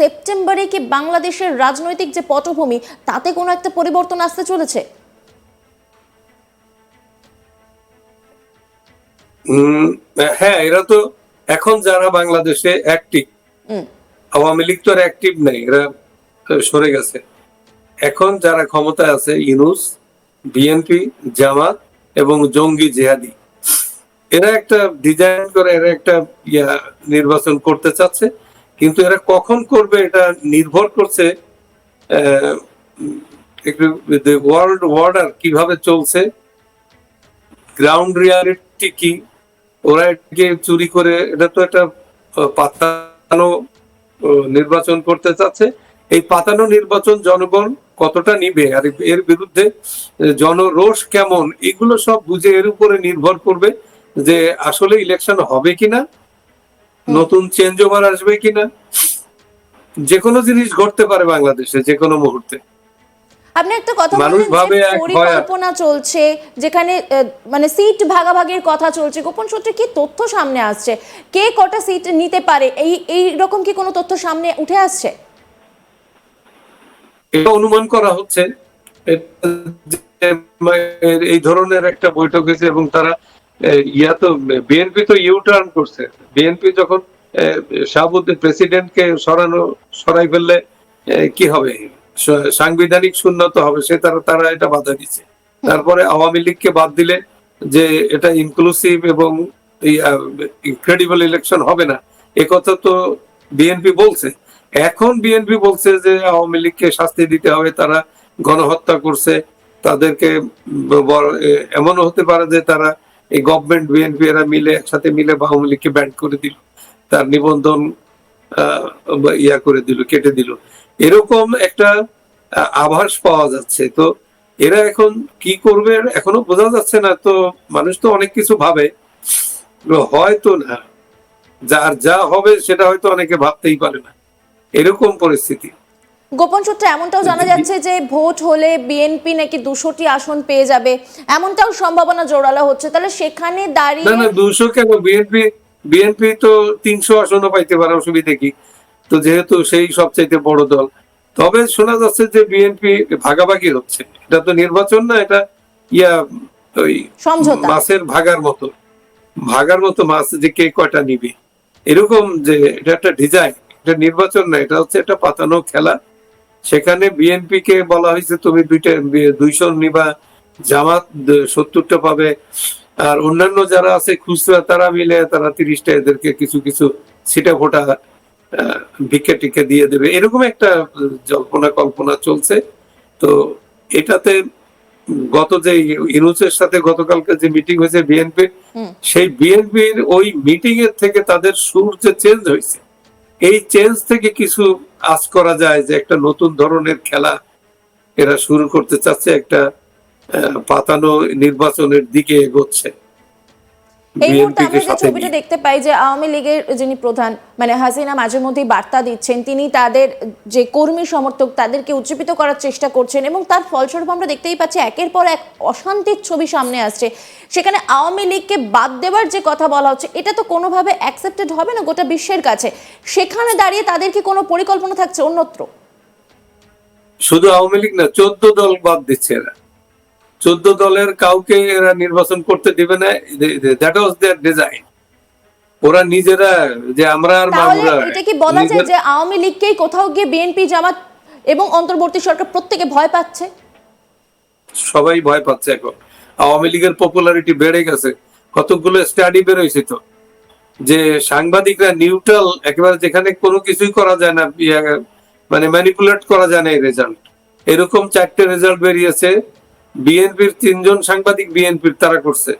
সেপ্টেম্বরে কি বাংলাদেশের রাজনৈতিক যে পটভূমি তাতে কোনো একটা পরিবর্তন আসতে চলেছে? হ্যাঁ, এরা তো এখন যারা বাংলাদেশে অ্যাক্টিভ, আওয়ামী লীগ তো আর অ্যাক্টিভ নেই, এরা সরে গেছে। এখন যারা ক্ষমতায় আছে ইউনূস, বিএনপি, জামাত এবং জঙ্গি জিহাদি, এরা একটা ডিজাইন করে এরা একটা নির্বাচন করতে চাচ্ছে, কিন্তু এরা কখন করবে এটা নির্ভর করছে ওয়ার্ল্ড অর্ডার কিভাবে চলছে, গ্রাউন্ড রিয়ালিটি কি, ওরা এটাকে চুরি করে এটা তো একটা পাতানো নির্বাচন করতে চাচ্ছে। এই পাতানো নির্বাচন জনগণ কতটা নিবে আর এর বিরুদ্ধে জনরোষ কেমন, এগুলো সব বুঝে এর উপরে নির্ভর করবে যে আসলে ইলেকশন হবে কিনা, নতুন চেঞ্জ ওভার আসবে কিনা। যে কোনো জিনিস ঘটতে পারে বাংলাদেশে যে কোনো মুহূর্তে। আপনি একটা কথা বললেন যে পরিকল্পনা চলছে, যেখানে মানে সিট ভাগাভাগির কথা চলছে, গোপন সূত্রে কি তথ্য সামনে আসছে, কে কটা সিট নিতে পারে, এই রকম কি কোনো তথ্য সামনে উঠে আসছে? এটা অনুমান করা হচ্ছে এই ধরনের একটা বৈঠক হয়েছে এবং তারা তো বিএনপি তো ইউটার্ন করছে। বিএনপি যখন শাহাবুদ্দিন প্রেসিডেন্টকে সরাই ফেললে কি হবে, সাংবিধানিক শূন্যতা হবে, সে তারা এটা বাধা দিচ্ছে। তারপরে আওয়ামী লীগকে বাদ দিলে যে এটা ইনক্লুসিভ এবং ইনক্রেডিবল ইলেকশন হবে না, একথা তো বিএনপি বলছে। এখন বিএনপি বলছে যে আওয়ামী লীগকে শাস্তি দিতে হবে, তারা গণহত্যা করছে, তাদেরকে এমনও হতে পারে যে তারা এই গভর্নমেন্ট বিএনপি এরা মিলে একসাথে মিলে আওয়ামী লীগকে ব্যান্ড করে দিল, তার নিবন্ধন করে দিল, কেটে দিল, এরকম একটা আভাস পাওয়া যাচ্ছে। তো এরা এখন কি করবে এখনো বোঝা যাচ্ছে না। তো মানুষ তো অনেক কিছু ভাবে, হয়তো না, যার যা হবে সেটা হয়তো অনেকে ভাবতেই পারে না, এরকম পরিস্থিতি। গোপন সূত্রে এমনটাও জানা যাচ্ছে যে ভোট হলে বিএনপি নাকি 200টি আসন পেয়ে যাবে, এমনটাও সম্ভাবনা জোরালো হচ্ছে। তাহলে সেখানে দাঁড়িয়ে না 200 কেন, বিএনপি তো 300 আসনও পাইতে পারে, অসুবিধা কি? তো যেহেতু সেই সবচাইতে বড় দল, তবে শোনা যাচ্ছে যে বিএনপি ভাগাভাগি হচ্ছে। এটা তো নির্বাচন না, এটা ওই মাছের ভাগার মতো মাছ, যে কে কয়টা নিবে এরকম, যে এটা একটা ডিজাইন, এটা নির্বাচন না, এটা হচ্ছে একটা পাতানো খেলা। সেখানে বিএনপি কে বলা হয়েছে তুমি 200 নিবা, জামাত 70টা পাবে, আর অন্যান্য যারা আছে খুচরা তারা মিলে তারা 30টা এদেরকে কিছু কিছু ছিটা ফোটা ভিক্ষা টিক্ষা দিয়ে দেবে, এরকম একটা জল্পনা কল্পনা চলছে। তো এটাতে গত যে ইউনূসের সাথে গতকালকে যে মিটিং হয়েছে বিএনপির, সেই বিএনপির ওই মিটিং এর থেকে তাদের সুর যে চেঞ্জ হয়েছে, এই চেঞ্জ থেকে কিছু আজ করা যায় যে একটা নতুন ধরনের খেলা এরা শুরু করতে চাচ্ছে, একটা পাতানো নির্বাচনের দিকে এগোচ্ছে। এই মুহূর্তে আমরা যে ছবিটা দেখতে পাই যে আওয়ামী লীগের যিনি প্রধান মানে হাসিনা মাঝে মধ্যেই বার্তা দিচ্ছেন, তিনি তাদের যে কর্মী সমর্থক তাদেরকে উজ্জীবিত করার চেষ্টা করছেন এবং তার ফলস্বরূপ আমরা দেখতেই পাচ্ছি একের পর এক অশান্তির ছবি সামনে আসছে। সেখানে আওয়ামী লীগকে বাদ দেওয়ার যে কথা বলা হচ্ছে, এটা তো কোনোভাবে অ্যাকসেপ্টেড হবে না গোটা বিশ্বের কাছে। সেখানে দাঁড়িয়ে তাদের কি কোনো পরিকল্পনা থাকছে অন্যত্র? শুধু আওয়ামী লীগ না, 14 দল বাদ দিচ্ছে এরা। 14 দলের কাউকে এরা নির্বাচন করতে দিবে না, দ্যাট ওয়াজ देयर ডিজাইন। ওরা নিজেরা যে আমরা আর মামরা, এটা কি বলা যায় যে আওয়ামী লীগকেই কোথাও গিয়ে বিএনপি, জামাত এবং অন্তর্বর্তী সরকার প্রত্যেকে ভয় পাচ্ছে? সবাই ভয় পাচ্ছে। এখন আওয়ামী লীগের পপুলারিটি বেড়ে গেছে। কতগুলো স্টাডি বের হয়েছে তো, যে সাংবাদিকরা নিউট্রাল একেবারে, যেখানে কোনো কিছুই করা যায় না, মানে ম্যানিপুলেট করা যায় না এই রেজাল্ট, এরকম 4টে রেজাল্ট বেরিয়েছে। বিএনপির 3 জন সাংবাদিক বিএনপির তারা করছে,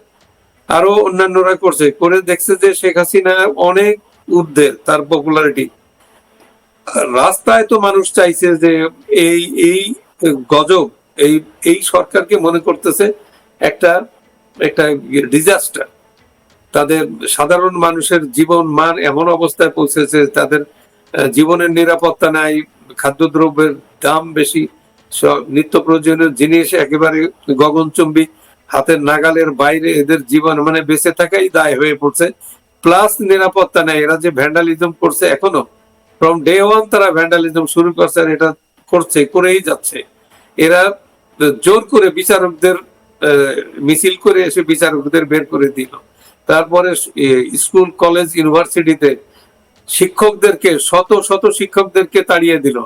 আরো অন্যান্যরা করছে, করে দেখছে যে শেখ হাসিনা অনেক ঊর্ধ্বে তার পপুলারিটি। রাস্তায় তো মানুষ চাইছে যে এই গজব, এই সরকারকে মনে করতেছে একটা ডিজাস্টার। তাদের সাধারণ মানুষের জীবন মান এমন অবস্থায় পৌঁছেছে, তাদের জীবনের নিরাপত্তা নাই, খাদ্যদ্রব্যের দাম বেশি, নিত্য প্রয়োজনীয় জিনিস একেবারে গগনচুম্বী, হাতের নাগালের বাইরে এদের জীবন, মানে বেঁচে থাকাই দায় হয়ে পড়ছে। প্লাস নিরাপত্তা নেই, এরা যে ভ্যান্ডালিজম করছে এখনো, ফ্রম ডে ওয়ান তারা ভ্যান্ডালিজম শুরু করছে, আর এটা করছে, করেই যাচ্ছে। এরা জোর করে বিচারকদের মিছিল করে এসে বিচারকদের বের করে দিল। তারপরে স্কুল, কলেজ, ইউনিভার্সিটিতে শিক্ষকদেরকে, শত শত শিক্ষকদেরকে তাড়িয়ে দিল,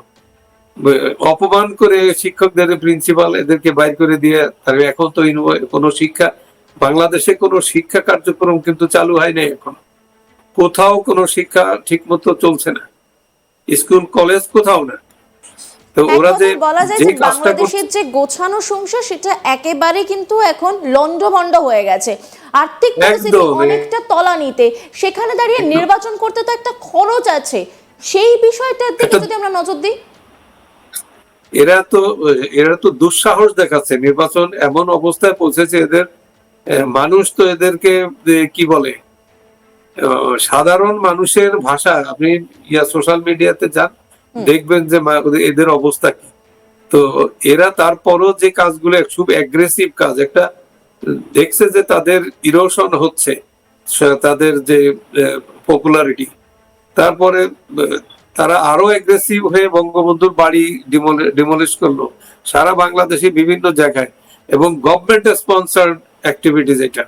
অপমান করে শিক্ষকদের, প্রিন্সিপাল এদেরকে বাইর করে দিয়ে। তার এখন তো কোনো শিক্ষা, বাংলাদেশে কোনো শিক্ষা কার্যক্রম কিন্তু চালু হয় নাই এখন, কোথাও কোনো শিক্ষা ঠিক মতো চলছে না, স্কুল কলেজ কোথাও না। তো এক ওরা যে কথায় বলা যায় যে যে কাজটা করছে, বাংলাদেশের যে গোছানো সংসার সেটা একেবারে কিন্তু এখন লন্ডভন্ড হয়ে গেছে। আর্থিক পরিস্থিতি একদম, অনেকটা তলানিতে, সেখানে দাঁড়িয়ে একদম। নির্বাচন করতে তো একটা খরচ আছে, সেই বিষয়টার দিকে যদি আমরা নজর দিই। এরা তো দুঃসাহস দেখাচ্ছে। নির্বাচন এমন অবস্থায় পৌঁছেছে এদের, মানুষ তো এদেরকে কি বলে, সাধারণ মানুষের ভাষা, আপনি সোশ্যাল মিডিয়াতে যান, দেখবেন যে এদের অবস্থা কি। তো এরা তারপরও যে কাজগুলো খুব অ্যাগ্রেসিভ কাজ, একটা দেখছে যে তাদের ইরোশন হচ্ছে, তাদের যে পপুলারিটি, তারপরে তারা আরো অ্যাগ্রেসিভ হয়ে বঙ্গবন্ধুর বাড়ি ডিমলিশ করলো সারা বাংলাদেশে বিভিন্ন জায়গায়, এবং গভর্নমেন্ট স্পন্সার্ড অ্যাক্টিভিটিজ। এটা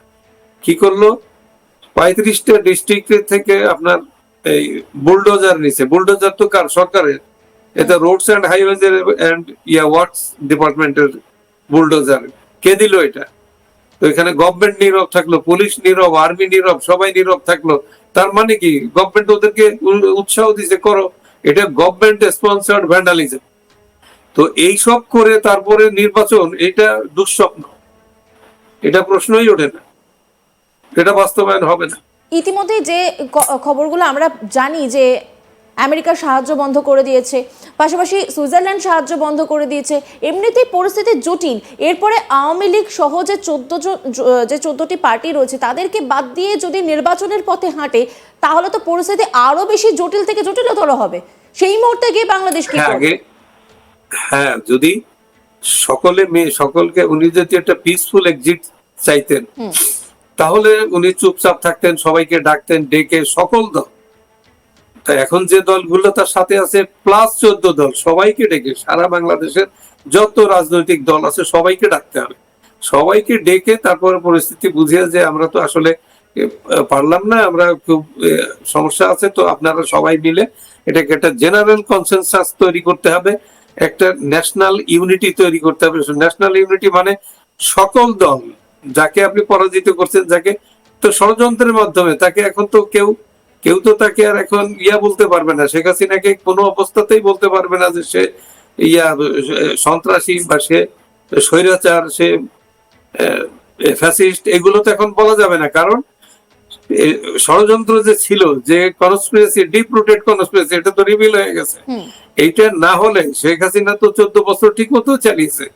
কি করলো, 35টা ডিস্ট্রিক্ট থেকে আপনার এই বুলডোজার নিছে। বুলডোজার তো কার, সরকারের। এটা roads and highways and works ডিপার্টমেন্টের বুলডোজার। কে দিল এটা? তো এখানে গভর্নমেন্ট নীরব থাকলো, পুলিশ নীরব, আর্মি নীরব, সবাই নীরব থাকলো। তার মানে কি, গভর্নমেন্ট ওদেরকে উৎসাহ দিছে, করো। এটা গভর্নমেন্ট স্পন্সার্ড ভ্যান্ডালিজম। তো এই সব করে তারপরে নির্বাচন, এটা দুঃস্বপ্ন, এটা প্রশ্নই ওঠে না, এটা বাস্তবায়ন হবে না। ইতিমধ্যে যে খবরগুলো আমরা জানি যে আমেরিকার সাহায্য বন্ধ করে দিয়েছে, পাশাপাশি সুইজারল্যান্ড সাহায্য বন্ধ করে দিয়েছে, এমনিতেই পরিস্থিতি জটিল। এরপরে আওয়ামী লীগ সহ যে 14টি পার্টি রয়েছে তাদেরকে বাদ দিয়ে যদি নির্বাচনের পথে হাঁটে, তাহলে তো পরিস্থিতি আরো বেশি জটিল থেকে জটিলতর হবে। সেই মুহূর্তে গিয়ে বাংলাদেশ কি করবে? হ্যাঁ, যদি সকলকে, উনি যদি একটা পিসফুল এক্সিট চাইতেন, তাহলে উনি চুপচাপ থাকতেন, সবাইকে ডাকতেন, ডেকে সকল দল। তা এখন যে দলগুলো তার সাথে আছে প্লাস 14 দল, সবাইকে ডেকে, সারা বাংলাদেশের যত রাজনৈতিক দল আছে সবাইকে ডাকতে হবে। সবাইকে ডেকে তারপরে পরিস্থিতি বুঝিয়ে যে আমরা তো আসলে পারলাম না, আমরা খুব সমস্যা আছে, তো আপনারা সবাই মিলে এটাকে একটা জেনারেল কনসেনসাস তৈরি করতে হবে, একটা ন্যাশনাল ইউনিটি তৈরি করতে হবে। ন্যাশনাল ইউনিটি মানে সকল দল, যাকে আপনি পরাজিত করছেন, যাকে তো ষড়যন্ত্রের মাধ্যমে, তাকে এখন তো কেউ তো তাকে আর এখন বলতে পারবে না, শেখ হাসিনাকে কোনো অবস্থাতেই বলতে পারবে না যে সে সন্ত্রাসী বা সে স্বৈরাচার, সে ফ্যাসিস্ট, এগুলো তো এখন বলা যাবে না। কারণ ষড়যন্ত্র যে ছিল, যে কনস্পিরেসি, ডিপ রুটেড কনস্পিরেসি, এটা তো রিভিল হয়ে গেছে। এইটা না হলে শেখ হাসিনা তো 14 বছর ঠিক মতো চালিয়েছে।